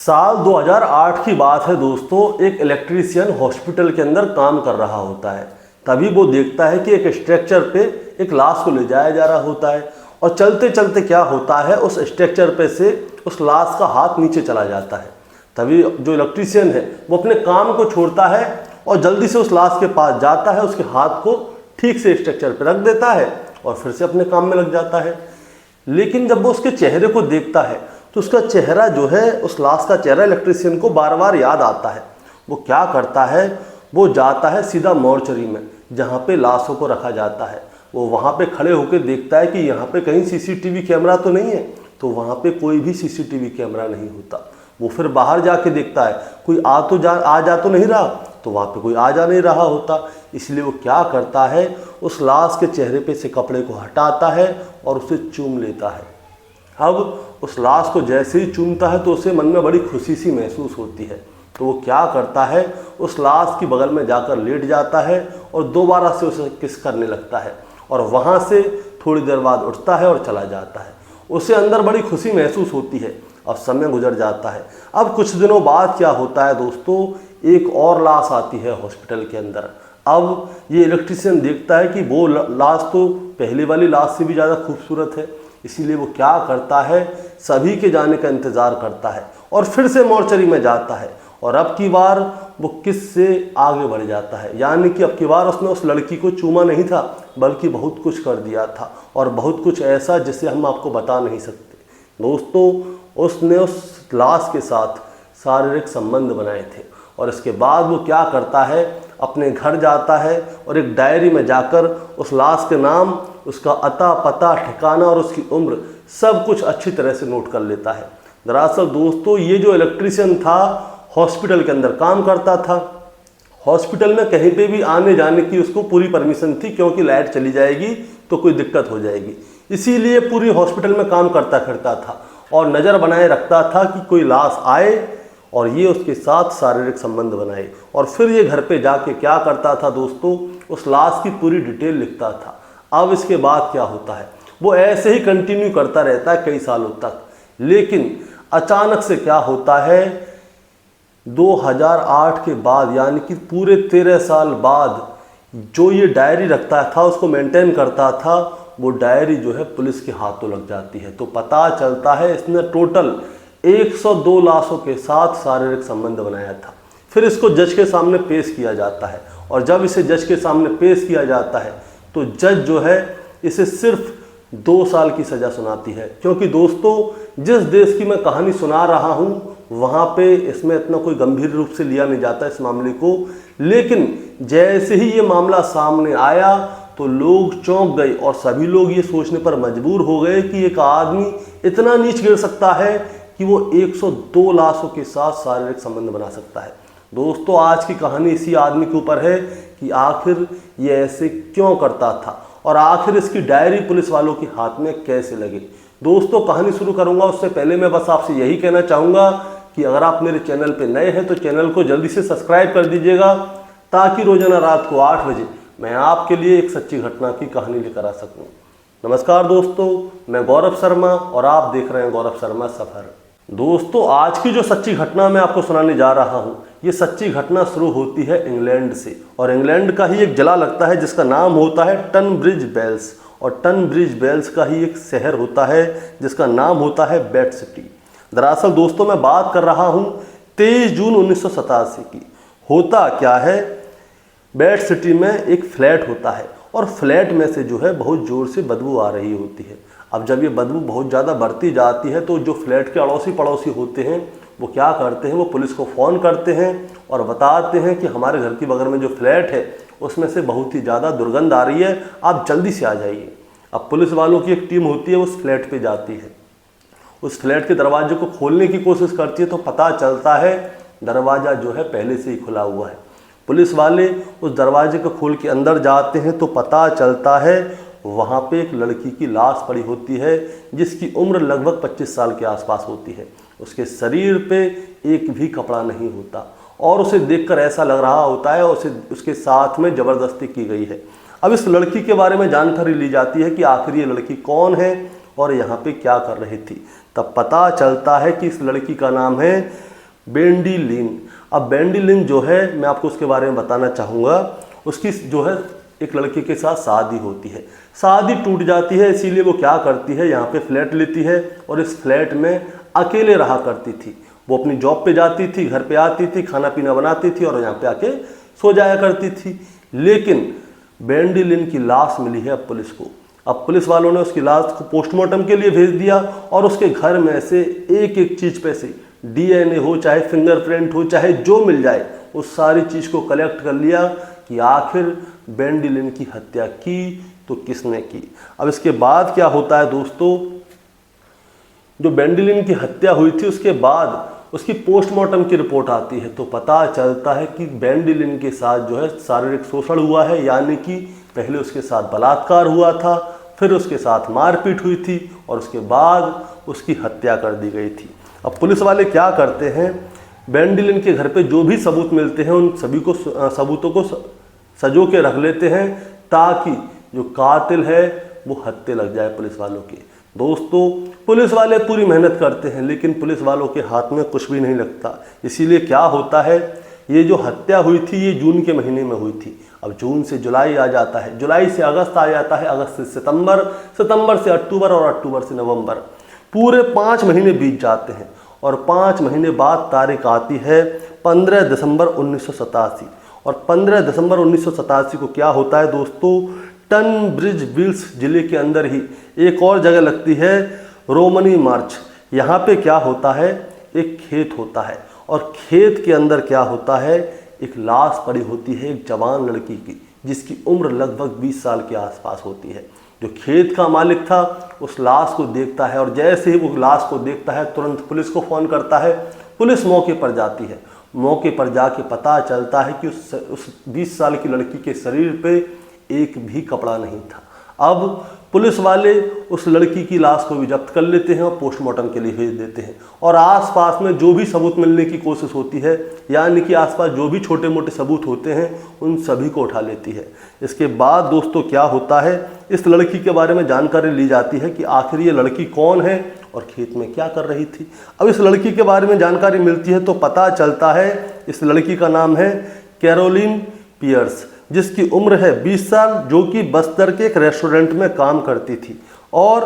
साल 2008 की बात है दोस्तों। एक इलेक्ट्रीशियन हॉस्पिटल के अंदर काम कर रहा होता है। तभी वो देखता है कि एक स्ट्रक्चर पे एक लाश को ले जाया जा रहा होता है और चलते चलते क्या होता है, उस स्ट्रक्चर पे से उस लाश का हाथ नीचे चला जाता है। तभी जो इलेक्ट्रीशियन है वो अपने काम को छोड़ता है और जल्दी से उस लाश के पास जाता है, उसके हाथ को ठीक से स्ट्रक्चर पर रख देता है और फिर से अपने काम में लग जाता है। लेकिन जब वो उसके चेहरे को देखता है तो उसका चेहरा जो है, उस लाश का चेहरा इलेक्ट्रीशियन को बार बार याद आता है। वो क्या करता है, वो जाता है सीधा मॉर्चरी में जहाँ पे लाशों को रखा जाता है। वो वहाँ पे खड़े होकर देखता है कि यहाँ पे कहीं सीसीटीवी कैमरा तो नहीं है, तो वहाँ पे कोई भी सीसीटीवी कैमरा नहीं होता। वो फिर बाहर जाके देखता है कोई आ जा तो नहीं रहा, तो वहाँ पे कोई आ जा नहीं रहा होता। इसलिए वो क्या करता है, उस लाश के चेहरे पे से कपड़े को हटाता है और उसे चूम लेता है। अब उस लाश को जैसे ही चूमता है तो उसे मन में बड़ी खुशी सी महसूस होती है। तो वो क्या करता है, उस लाश की बगल में जाकर लेट जाता है और दोबारा से उसे किस करने लगता है और वहाँ से थोड़ी देर बाद उठता है और चला जाता है। उसे अंदर बड़ी खुशी महसूस होती है। अब समय गुजर जाता है। अब कुछ दिनों बाद क्या होता है दोस्तों, एक और लाश आती है हॉस्पिटल के अंदर। अब ये इलेक्ट्रीशियन देखता है कि वो लाश तो पहले वाली लाश से भी ज़्यादा खूबसूरत है। इसीलिए वो क्या करता है, सभी के जाने का इंतज़ार करता है और फिर से मॉर्चरी में जाता है। और अब की बार वो किस से आगे बढ़ जाता है, यानी कि अब की बार उसने उस लड़की को चूमा नहीं था बल्कि बहुत कुछ कर दिया था, और बहुत कुछ ऐसा जिसे हम आपको बता नहीं सकते। दोस्तों, उसने उस लाश के साथ शारीरिक संबंध बनाए थे और इसके बाद वो क्या करता है, अपने घर जाता है और एक डायरी में जाकर उस लाश के नाम, उसका अता पता, ठिकाना और उसकी उम्र सब कुछ अच्छी तरह से नोट कर लेता है। दरअसल दोस्तों, ये जो इलेक्ट्रीशियन था हॉस्पिटल के अंदर काम करता था। हॉस्पिटल में कहीं पे भी आने जाने की उसको पूरी परमिशन थी, क्योंकि लाइट चली जाएगी तो कोई दिक्कत हो जाएगी। इसीलिए पूरी हॉस्पिटल में काम करता फिरता था और नज़र बनाए रखता था कि कोई लाश आए और ये उसके साथ शारीरिक संबंध बनाए। और फिर ये घर पे जाके क्या करता था दोस्तों, उस लाश की पूरी डिटेल लिखता था। अब इसके बाद क्या होता है, वो ऐसे ही कंटिन्यू करता रहता है कई सालों तक। लेकिन अचानक से क्या होता है, 2008 के बाद, यानी कि पूरे 13 साल बाद, जो ये डायरी रखता था, उसको मेंटेन करता था, वो डायरी जो है पुलिस के हाथों लग जाती है। तो पता चलता है इसने टोटल 102 लाशों के साथ शारीरिक संबंध बनाया था। फिर इसको जज के सामने पेश किया जाता है और जब इसे जज के सामने पेश किया जाता है तो जज जो है इसे सिर्फ 2 साल की सज़ा सुनाती है। क्योंकि दोस्तों, जिस देश की मैं कहानी सुना रहा हूँ वहाँ पे इसमें इतना कोई गंभीर रूप से लिया नहीं जाता इस मामले को। लेकिन जैसे ही ये मामला सामने आया तो लोग चौंक गए और सभी लोग ये सोचने पर मजबूर हो गए कि एक आदमी इतना नीच गिर सकता है कि वो 102 लाशों के साथ शारीरिक संबंध बना सकता है। दोस्तों, आज की कहानी इसी आदमी के ऊपर है कि आखिर ये ऐसे क्यों करता था और आखिर इसकी डायरी पुलिस वालों के हाथ में कैसे लगी। दोस्तों, कहानी शुरू करूंगा उससे पहले मैं बस आपसे यही कहना चाहूँगा कि अगर आप मेरे चैनल पे नए हैं तो चैनल को जल्दी से सब्सक्राइब कर दीजिएगा, ताकि रोजाना रात को 8 बजे मैं आपके लिए एक सच्ची घटना की कहानी लेकर आ सकूँ। नमस्कार दोस्तों, मैं गौरव शर्मा और आप देख रहे हैं गौरव शर्मा सफ़र। दोस्तों, आज की जो सच्ची घटना मैं आपको सुनाने जा रहा हूँ, ये सच्ची घटना शुरू होती है इंग्लैंड से, और इंग्लैंड का ही एक जिला लगता है जिसका नाम होता है टनब्रिज वेल्स, और टनब्रिज वेल्स का ही एक शहर होता है जिसका नाम होता है बेड सिटी। दरअसल दोस्तों, मैं बात कर रहा हूँ 23 जून 1987 की। होता क्या है, बेड सिटी में एक फ्लैट होता है और फ्लैट में से जो है बहुत ज़ोर से बदबू आ रही होती है। अब जब ये बदबू बहुत ज़्यादा बढ़ती जाती है तो जो फ्लैट के अड़ोसी पड़ोसी होते हैं वो क्या करते हैं, वो पुलिस को फ़ोन करते हैं और बताते हैं कि हमारे घर की बगल में जो फ्लैट है उसमें से बहुत ही ज़्यादा दुर्गंध आ रही है, आप जल्दी से आ जाइए। अब पुलिस वालों की एक टीम होती है, उस फ्लैट पे जाती है, उस फ्लैट के दरवाजे को खोलने की कोशिश करती है तो पता चलता है दरवाज़ा जो है पहले से ही खुला हुआ है। पुलिस वाले उस दरवाजे को खोल के अंदर जाते हैं तो पता चलता है वहाँ पे एक लड़की की लाश पड़ी होती है जिसकी उम्र लगभग 25 साल के आसपास होती है। उसके शरीर पे एक भी कपड़ा नहीं होता और उसे देखकर ऐसा लग रहा होता है उसके साथ में ज़बरदस्ती की गई है। अब इस लड़की के बारे में जानकारी ली जाती है कि आखिर ये लड़की कौन है और यहाँ पे क्या कर रही थी। तब पता चलता है कि इस लड़की का नाम है बेंडिलिन। अब बेंडिलिन जो है, मैं आपको उसके बारे में बताना चाहूँगा। उसकी जो है एक लड़के के साथ शादी होती है, शादी टूट जाती है, इसीलिए वो क्या करती है, यहाँ पे फ्लैट लेती है और इस फ्लैट में अकेले रहा करती थी। वो अपनी जॉब पे जाती थी, घर पे आती थी, खाना पीना बनाती थी और यहाँ पे आके सो जाया करती थी। लेकिन बेंडिलिन की लाश मिली है अब पुलिस को। अब पुलिस वालों ने उसकी लाश को पोस्टमार्टम के लिए भेज दिया और उसके घर में से एक एक चीज़ पे से डीएनए हो, चाहे फिंगरप्रिंट हो, चाहे जो मिल जाए, उस सारी चीज़ को कलेक्ट कर लिया कि आखिर बेंडिलिन की हत्या की तो किसने की। अब इसके बाद क्या होता है दोस्तों, जो बेंडिलिन की हत्या हुई थी उसके बाद उसकी पोस्टमार्टम की रिपोर्ट आती है तो पता चलता है कि बेंडिलिन के साथ जो है शारीरिक शोषण हुआ है, यानी कि पहले उसके साथ बलात्कार हुआ था, फिर उसके साथ मारपीट हुई थी और उसके बाद उसकी हत्या कर दी गई थी। अब पुलिस वाले क्या करते हैं, बेंडिलिन के घर पे जो भी सबूत मिलते हैं उन सभी को सबूतों को सजो के रख लेते हैं ताकि जो कातिल है वो हत्या लग जाए पुलिस वालों के। दोस्तों पुलिस वाले पूरी मेहनत करते हैं लेकिन पुलिस वालों के हाथ में कुछ भी नहीं लगता। इसीलिए क्या होता है, ये जो हत्या हुई थी ये जून के महीने में हुई थी। अब जून से जुलाई आ जाता है, जुलाई से अगस्त आ जाता है, अगस्त से सितंबर, सितंबर से अक्टूबर और अक्टूबर से नवंबर, पूरे 5 महीने बीत जाते हैं और 5 महीने बाद तारीख आती है 15 दिसंबर 1987। और 15 दिसंबर 1987 को क्या होता है दोस्तों, टनब्रिज विल्स जिले के अंदर ही एक और जगह लगती है, रोमनी मार्च। यहाँ पे क्या होता है, एक खेत होता है और खेत के अंदर क्या होता है, एक लाश पड़ी होती है एक जवान लड़की की जिसकी उम्र लगभग 20 साल के आसपास होती है। जो खेत का मालिक था उस लाश को देखता है और जैसे ही वो लाश को देखता है तुरंत पुलिस को फ़ोन करता है। पुलिस मौके पर जाती है, मौके पर जाके पता चलता है कि उस 20 साल की लड़की के शरीर पे एक भी कपड़ा नहीं था। अब पुलिस वाले उस लड़की की लाश को भी जब्त कर लेते हैं और पोस्टमार्टम के लिए भेज देते हैं और आसपास में जो भी सबूत मिलने की कोशिश होती है, यानी कि आसपास जो भी छोटे मोटे सबूत होते हैं उन सभी को उठा लेती है। इसके बाद दोस्तों क्या होता है, इस लड़की के बारे में जानकारी ली जाती है कि आखिर ये लड़की कौन है और खेत में क्या कर रही थी। अब इस लड़की के बारे में जानकारी मिलती है तो पता चलता है इस लड़की का नाम है कैरोलिन पियर्स, जिसकी उम्र है 20 साल, जो कि बस्तर के एक रेस्टोरेंट में काम करती थी। और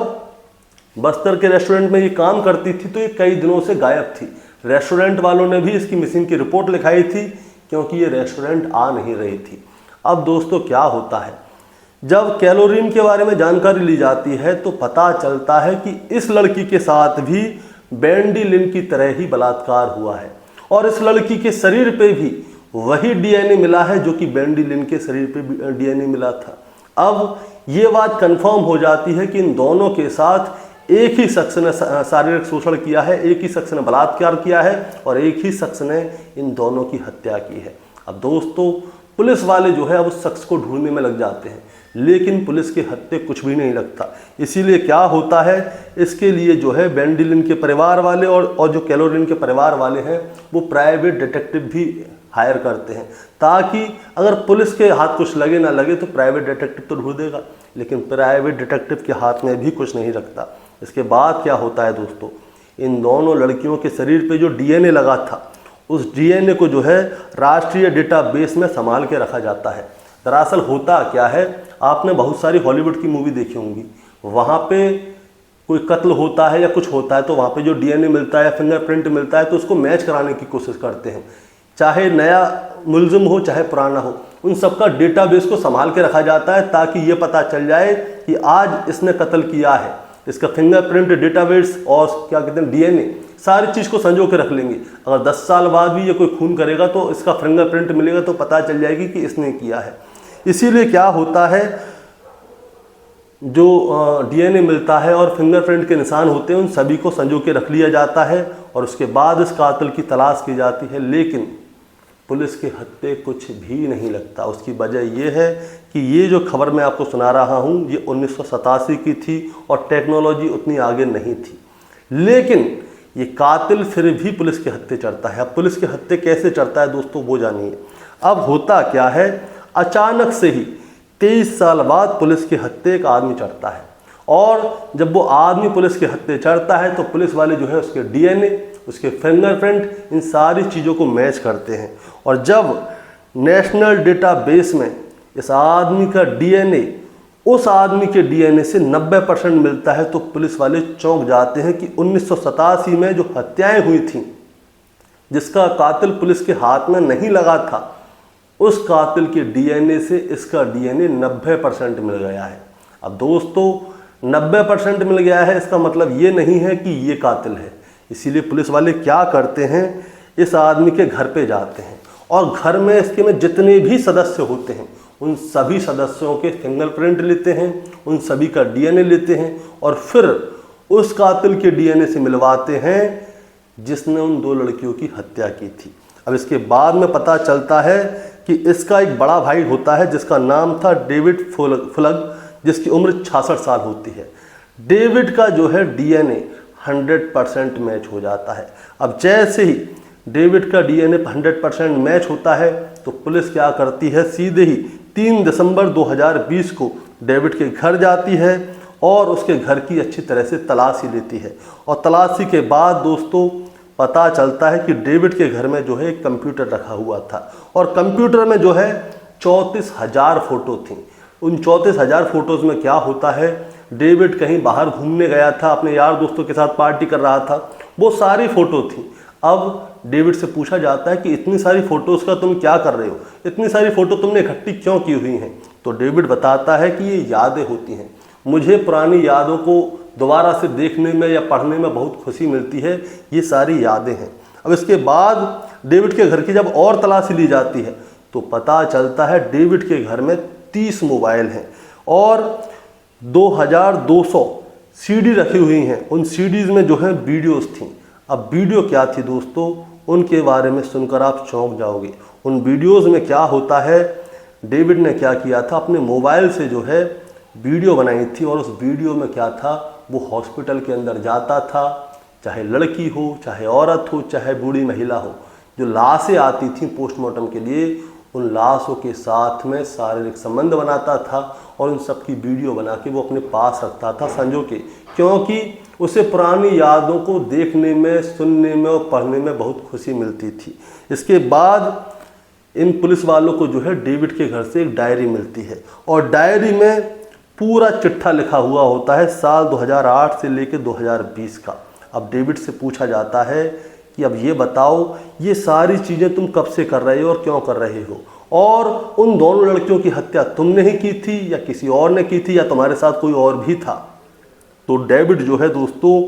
बस्तर के रेस्टोरेंट में ये काम करती थी तो ये कई दिनों से गायब थी। रेस्टोरेंट वालों ने भी इसकी मिसिंग की रिपोर्ट लिखाई थी क्योंकि ये रेस्टोरेंट आ नहीं रही थी। अब दोस्तों क्या होता है, जब कैरोलिन के बारे में जानकारी ली जाती है तो पता चलता है कि इस लड़की के साथ भी बेंडिलिन की तरह ही बलात्कार हुआ है और इस लड़की के शरीर पे भी वही डीएनए मिला है जो कि बेंडिलिन के शरीर पे डीएनए मिला था। अब ये बात कंफर्म हो जाती है कि इन दोनों के साथ एक ही शख्स ने शारीरिक शोषण किया है, एक ही शख्स ने बलात्कार किया है और एक ही शख्स ने इन दोनों की हत्या की है। अब दोस्तों पुलिस वाले जो है अब उस शख्स को ढूंढने में लग जाते हैं लेकिन पुलिस के हत्थे कुछ भी नहीं लगता। इसीलिए क्या होता है, इसके लिए जो है बेंडिलिन के परिवार वाले और जो कैरोलिन के परिवार वाले हैं वो प्राइवेट डिटेक्टिव भी हायर करते हैं ताकि अगर पुलिस के हाथ कुछ लगे ना लगे तो प्राइवेट डिटेक्टिव तो ढूंढेगा, लेकिन प्राइवेट डिटेक्टिव के हाथ में भी कुछ नहीं लगता। इसके बाद क्या होता है दोस्तों, इन दोनों लड़कियों के शरीर पे जो डीएनए लगा था उस डीएनए को जो है राष्ट्रीय डेटाबेस में संभाल के रखा जाता है। दरअसल होता क्या है, आपने बहुत सारी हॉलीवुड की मूवी देखी होंगी, वहाँ पे कोई कत्ल होता है या कुछ होता है तो वहाँ पे जो डीएनए मिलता है, फिंगरप्रिंट मिलता है तो उसको मैच कराने की कोशिश करते हैं, चाहे नया मुलजिम हो चाहे पुराना हो, उन सबका डेटाबेस को संभाल के रखा जाता है ताकि ये पता चल जाए कि आज इसने कत्ल किया है। इसका फिंगरप्रिंट, डेटाबेस और क्या कहते हैं डीएनए, सारी चीज़ को संजो के रख लेंगे। अगर 10 साल बाद भी ये कोई खून करेगा तो इसका फिंगरप्रिंट मिलेगा तो पता चल जाएगी कि इसने किया है। इसीलिए क्या होता है, जो डीएनए मिलता है और फिंगरप्रिंट के निशान होते हैं उन सभी को संजो के रख लिया जाता है और उसके बाद इस कातिल की तलाश की जाती है, लेकिन पुलिस के हत्थे कुछ भी नहीं लगता। उसकी वजह यह है कि ये जो खबर मैं आपको सुना रहा हूँ ये 1987 की थी और टेक्नोलॉजी उतनी आगे नहीं थी, लेकिन ये कातिल फिर भी पुलिस के हत्थे चढ़ता है। अब पुलिस के हत्थे कैसे चढ़ता है दोस्तों वो जानिए। अब होता क्या है, अचानक से ही 23 साल बाद पुलिस के हत्थे एक आदमी चढ़ता है और जब वो आदमी पुलिस के हत्थे चढ़ता है तो पुलिस वाले जो है उसके डीएनए उसके फिंगरप्रिंट, इन सारी चीज़ों को मैच करते हैं। और जब नेशनल डेटाबेस में इस आदमी का डीएनए उस आदमी के डीएनए से 90% मिलता है तो पुलिस वाले चौंक जाते हैं कि 1987 में जो हत्याएं हुई थीं, जिसका कातिल पुलिस के हाथ में नहीं लगा था, उस कातिल के डीएनए से इसका डीएनए 90% मिल गया है। अब दोस्तों 90% मिल गया है, इसका मतलब ये नहीं है कि ये कातिल है। इसीलिए पुलिस वाले क्या करते हैं, इस आदमी के घर पे जाते हैं और घर में इसके में जितने भी सदस्य होते हैं उन सभी सदस्यों के फिंगरप्रिंट लेते हैं, उन सभी का डीएनए लेते हैं और फिर उस कातिल के डीएनए से मिलवाते हैं जिसने उन 2 लड़कियों की हत्या की थी। अब इसके बाद में पता चलता है कि इसका एक बड़ा भाई होता है जिसका नाम था डेविड फुलग, जिसकी उम्र 66 साल होती है। डेविड का जो है डीएनए 100% मैच हो जाता है। अब जैसे ही डेविड का डीएनए 100% मैच होता है तो पुलिस क्या करती है, सीधे ही 3 दिसंबर 2020 को डेविड के घर जाती है और उसके घर की अच्छी तरह से तलाशी लेती है। और तलाशी के बाद दोस्तों पता चलता है कि डेविड के घर में जो है एक कंप्यूटर रखा हुआ था और कंप्यूटर में जो है 34,000 फ़ोटो थी। उन 34,000 फ़ोटोज़ में क्या होता है, डेविड कहीं बाहर घूमने गया था, अपने यार दोस्तों के साथ पार्टी कर रहा था, वो सारी फ़ोटो थी। अब डेविड से पूछा जाता है कि इतनी सारी फ़ोटोज़ का तुम क्या कर रहे हो, इतनी सारी फ़ोटो तुमने इकट्ठी क्यों की हुई हैं? तो डेविड बताता है कि ये यादें होती हैं, मुझे पुरानी यादों को दोबारा से देखने में या पढ़ने में बहुत खुशी मिलती है, ये सारी यादें हैं। अब इसके बाद डेविड के घर की जब और तलाशी ली जाती है तो पता चलता है डेविड के घर में 30 मोबाइल हैं और 2200 सीडी रखी हुई हैं। उन सीडीज़ में जो है वीडियोस थी। अब वीडियो क्या थी दोस्तों, उनके बारे में सुनकर आप चौंक जाओगे। उन वीडियोस में क्या होता है, डेविड ने क्या किया था, अपने मोबाइल से जो है वीडियो बनाई थी और उस वीडियो में क्या था, वो हॉस्पिटल के अंदर जाता था, चाहे लड़की हो, चाहे औरत हो, चाहे बूढ़ी महिला हो, जो लाशें आती थी पोस्टमार्टम के लिए, उन लाशों के साथ में शारीरिक संबंध बनाता था और उन सब की वीडियो बना के वो अपने पास रखता था संजो के, क्योंकि उसे पुरानी यादों को देखने में, सुनने में और पढ़ने में बहुत खुशी मिलती थी। इसके बाद इन पुलिस वालों को जो है डेविड के घर से एक डायरी मिलती है और डायरी में पूरा चिट्ठा लिखा हुआ होता है साल 2008 से लेकर 2020 का। अब डेविड से पूछा जाता है कि अब ये बताओ, ये सारी चीज़ें तुम कब से कर रहे हो और क्यों कर रहे हो, और उन दोनों लड़कियों की हत्या तुमने ही की थी या किसी और ने की थी या तुम्हारे साथ कोई और भी था? तो डेविड जो है दोस्तों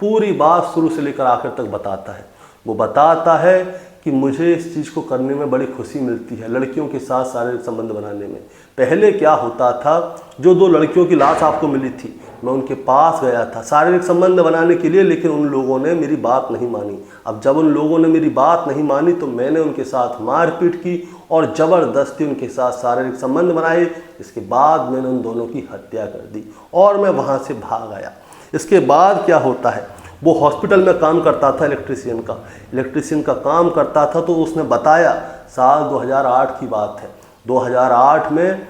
पूरी बात शुरू से लेकर आखिर तक बताता है। वो बताता है कि मुझे इस चीज़ को करने में बड़ी खुशी मिलती है, लड़कियों के साथ शारीरिक संबंध बनाने में। पहले क्या होता था, जो 2 लड़कियों की लाश आपको मिली थी, मैं उनके पास गया था शारीरिक संबंध बनाने के लिए, लेकिन उन लोगों ने मेरी बात नहीं मानी। अब जब उन लोगों ने मेरी बात नहीं मानी तो मैंने उनके साथ मारपीट की और ज़बरदस्ती उनके साथ शारीरिक संबंध बनाए। इसके बाद मैंने उन दोनों की हत्या कर दी और मैं वहाँ से भाग आया। इसके बाद क्या होता है, वो हॉस्पिटल में काम करता था, इलेक्ट्रीशियन का काम करता था। तो उसने बताया साल 2008 की बात है। 2008 में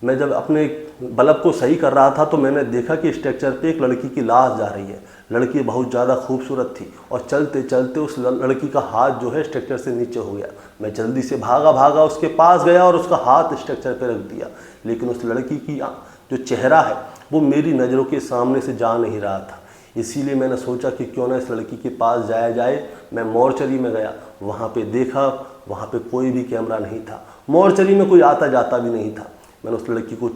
मैं जब अपने बल्ब को सही कर रहा था तो मैंने देखा कि स्ट्रक्चर पे एक लड़की की लाश जा रही है। लड़की बहुत ज़्यादा खूबसूरत थी और चलते चलते उस लड़की का हाथ जो है स्ट्रक्चर से नीचे हो गया। मैं जल्दी से भागा उसके पास गया और उसका हाथ स्ट्रक्चर पे रख दिया, लेकिन उस लड़की की जो चेहरा है वो मेरी नज़रों के सामने से जा नहीं रहा था। इसीलिए मैंने सोचा कि क्यों ना इस लड़की के पास जाया जाए। मैं मॉर्चरी में गया, वहाँ पे देखा, वहाँ पे कोई भी कैमरा नहीं था, मॉर्चरी में कोई आता जाता भी नहीं था। मैंने उस लड़की को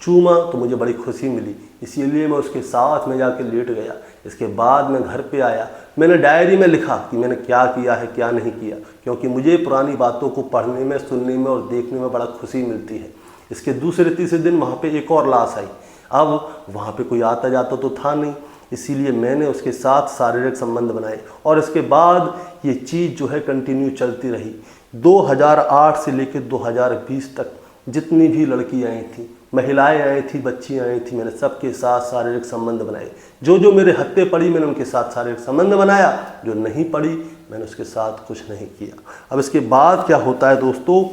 चूमा तो मुझे बड़ी खुशी मिली, इसीलिए मैं उसके साथ में जाके लेट गया। इसके बाद मैं घर पे आया, मैंने डायरी में लिखा कि मैंने क्या किया है क्या नहीं किया, क्योंकि मुझे पुरानी बातों को पढ़ने में, सुनने में और देखने में बड़ा खुशी मिलती है। इसके दूसरे तीसरे दिन वहाँ पे एक और लाश आई। अब वहाँ पे कोई आता जाता तो था नहीं, इसीलिए मैंने उसके साथ शारीरिक संबंध बनाए और इसके बाद ये चीज़ जो है कंटिन्यू चलती रही। 2008 से लेकर 2020 तक जितनी भी लड़कियाँ आई थी, महिलाएं आई थी, बच्चियाँ आई थी, मैंने सबके साथ शारीरिक संबंध बनाए। जो मेरे हत्थे पड़ी मैंने उनके साथ शारीरिक संबंध बनाया, जो नहीं पड़ी मैंने उसके साथ कुछ नहीं किया। अब इसके बाद क्या होता है दोस्तों,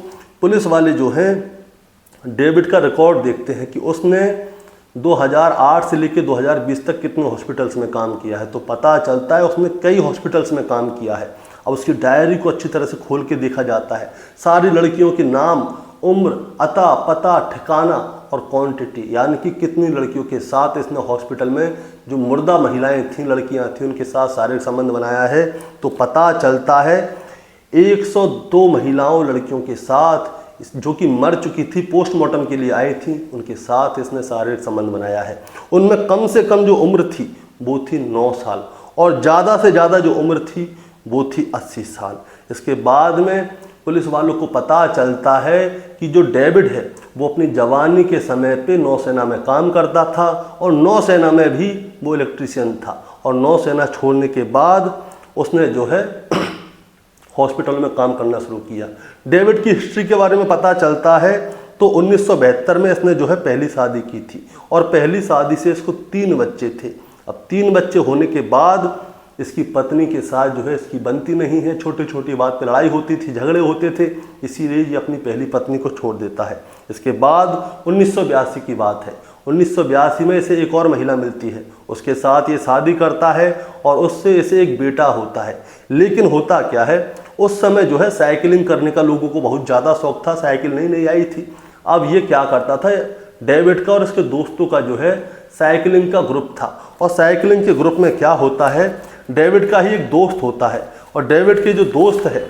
पुलिस वाले जो हैं डेविड का रिकॉर्ड देखते हैं कि उसने 2008 से लेकर 2020 तक कितने हॉस्पिटल्स में काम किया है, तो पता चलता है उसने कई हॉस्पिटल्स में काम किया है। अब उसकी डायरी को अच्छी तरह से खोल के देखा जाता है, सारी लड़कियों के नाम, उम्र, अता, पता, ठिकाना और क्वांटिटी, यानी कि कितनी लड़कियों के साथ इसने हॉस्पिटल में जो मुर्दा महिलाएं थीं, लड़कियां थीं, उनके साथ शारीरिक संबंध बनाया है। तो पता चलता है 102 महिलाओं, लड़कियों के साथ जो कि मर चुकी थी, पोस्टमार्टम के लिए आई थी, उनके साथ इसने शारीरिक संबंध बनाया है। उनमें कम से कम जो उम्र थी वो थी 9 साल और ज़्यादा से ज़्यादा जो उम्र थी वो थी 80 साल। इसके बाद में पुलिस वालों को पता चलता है कि जो डेविड है वो अपनी जवानी के समय पे नौसेना में काम करता था और नौसेना में भी वो इलेक्ट्रीशियन था, और नौसेना छोड़ने के बाद उसने जो है हॉस्पिटल में काम करना शुरू किया। डेविड की हिस्ट्री के बारे में पता चलता है तो 1972 में इसने जो है पहली शादी की थी और पहली शादी से इसको 3 बच्चे थे। अब 3 बच्चे होने के बाद इसकी पत्नी के साथ जो है इसकी बनती नहीं है, छोटी छोटी बात पे लड़ाई होती थी, झगड़े होते थे, इसीलिए ये अपनी पहली पत्नी को छोड़ देता है। इसके बाद 1982 की बात है, 1982 में इसे एक और महिला मिलती है, उसके साथ ये शादी करता है और उससे इसे एक बेटा होता है। लेकिन होता क्या है, उस समय जो है साइकिलिंग करने का लोगों को बहुत ज़्यादा शौक था, साइकिल नई आई थी। अब ये क्या करता था, डेविड का और इसके दोस्तों का जो है साइकिलिंग का ग्रुप था, और साइकिलिंग के ग्रुप में क्या होता है, डेविड का ही एक दोस्त होता है और डेविड के जो दोस्त है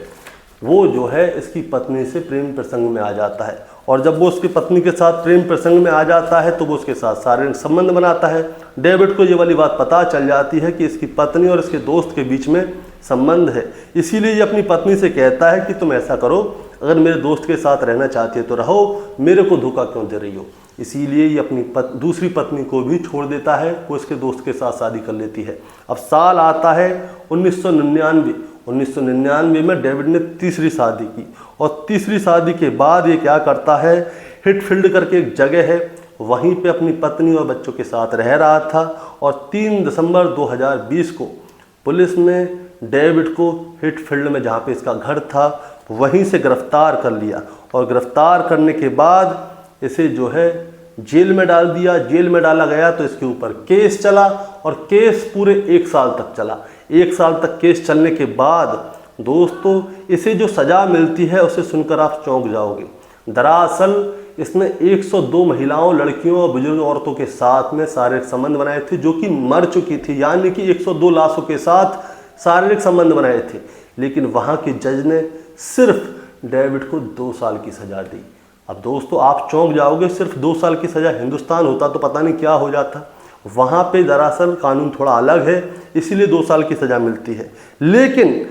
वो जो है इसकी पत्नी से प्रेम प्रसंग में आ जाता है, और जब वो उसकी पत्नी के साथ प्रेम प्रसंग में आ जाता है तो वो उसके साथ शारीरिक संबंध बनाता है। डेविड को ये वाली बात पता चल जाती है कि इसकी पत्नी और इसके दोस्त के बीच में संबंध है, इसीलिए ये अपनी पत्नी से कहता है कि तुम ऐसा करो, अगर मेरे दोस्त के साथ रहना चाहती है तो रहो, मेरे को धोखा क्यों दे रही हो। इसीलिए ये अपनी दूसरी पत्नी को भी छोड़ देता है, वो इसके दोस्त के साथ शादी कर लेती है। अब साल आता है 1999 में डेविड ने तीसरी शादी की, और तीसरी शादी के बाद ये क्या करता है, हिटफील्ड करके एक जगह है, वहीं पे अपनी पत्नी और बच्चों के साथ रह रहा था, और 3 दिसंबर 2020 को पुलिस ने डेविड को हिटफील्ड में, जहाँ पे इसका घर था, वहीं से गिरफ्तार कर लिया, और गिरफ्तार करने के बाद इसे जो है जेल में डाल दिया। जेल में डाला गया तो इसके ऊपर केस चला, और केस पूरे 1 साल तक चला। 1 साल तक केस चलने के बाद दोस्तों इसे जो सज़ा मिलती है उसे सुनकर आप चौंक जाओगे। दरअसल इसने 102 महिलाओं, लड़कियों और बुजुर्ग औरतों के साथ में शारीरिक संबंध बनाए थे जो कि मर चुकी थी, यानी कि 102 लाशों के साथ शारीरिक संबंध बनाए थे। लेकिन वहाँ के जज ने सिर्फ डेविड को 2 साल की सज़ा दी। अब दोस्तों आप चौंक जाओगे, सिर्फ 2 साल की सज़ा, हिंदुस्तान होता तो पता नहीं क्या हो जाता। वहाँ पे दरअसल कानून थोड़ा अलग है, इसीलिए 2 साल की सज़ा मिलती है। लेकिन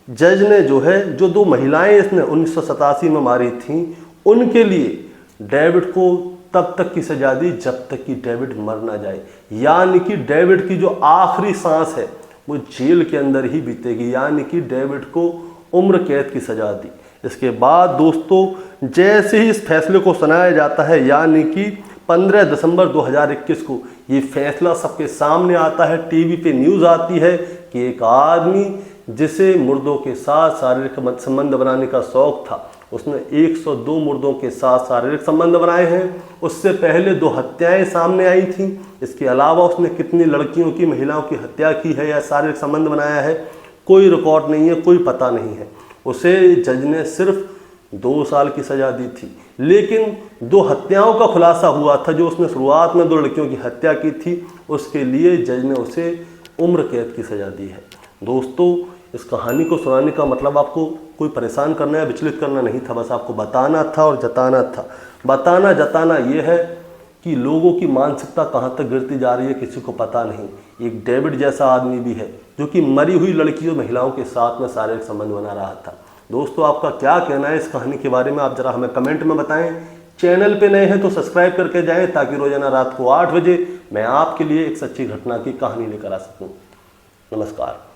जज ने जो है, जो 2 महिलाएं इसने 1987 में मारी थीं, उनके लिए डेविड को तब तक की सज़ा दी जब तक कि डेविड मर ना जाए, यानी कि डेविड की जो आखिरी सांस है वो जेल के अंदर ही बीतेगी, यानी कि डेविड को उम्र कैद की सज़ा दी। इसके बाद दोस्तों जैसे ही इस फैसले को सुनाया जाता है, यानी कि 15 दिसंबर 2021 को ये फैसला सबके सामने आता है, टीवी पे न्यूज़ आती है कि एक आदमी जिसे मुर्दों के साथ शारीरिक संबंध बनाने का शौक था, उसने 102 मुर्दों के साथ शारीरिक संबंध बनाए हैं। उससे पहले 2 हत्याएं सामने आई थीं। इसके अलावा उसने कितनी लड़कियों की, महिलाओं की हत्या की है या शारीरिक संबंध बनाया है, कोई रिकॉर्ड नहीं है, कोई पता नहीं है। उसे जज ने सिर्फ 2 साल की सज़ा दी थी, लेकिन 2 हत्याओं का खुलासा हुआ था। जो उसने शुरुआत में 2 लड़कियों की हत्या की थी, उसके लिए जज ने उसे उम्र कैद की सज़ा दी है। दोस्तों इस कहानी को सुनाने का मतलब आपको कोई परेशान करना या विचलित करना नहीं था, बस आपको बताना था और जताना था। बताना जताना ये है कि लोगों की मानसिकता कहाँ तक गिरती जा रही है किसी को पता नहीं। एक डेविड जैसा आदमी भी है जो कि मरी हुई लड़कियों, महिलाओं के साथ में शारीरिक संबंध बना रहा था। दोस्तों आपका क्या कहना है इस कहानी के बारे में, आप जरा हमें कमेंट में बताएं। चैनल पे नए हैं तो सब्सक्राइब करके जाएं ताकि रोजाना रात को 8 बजे मैं आपके लिए एक सच्ची घटना की कहानी लेकर आ सकूं। नमस्कार।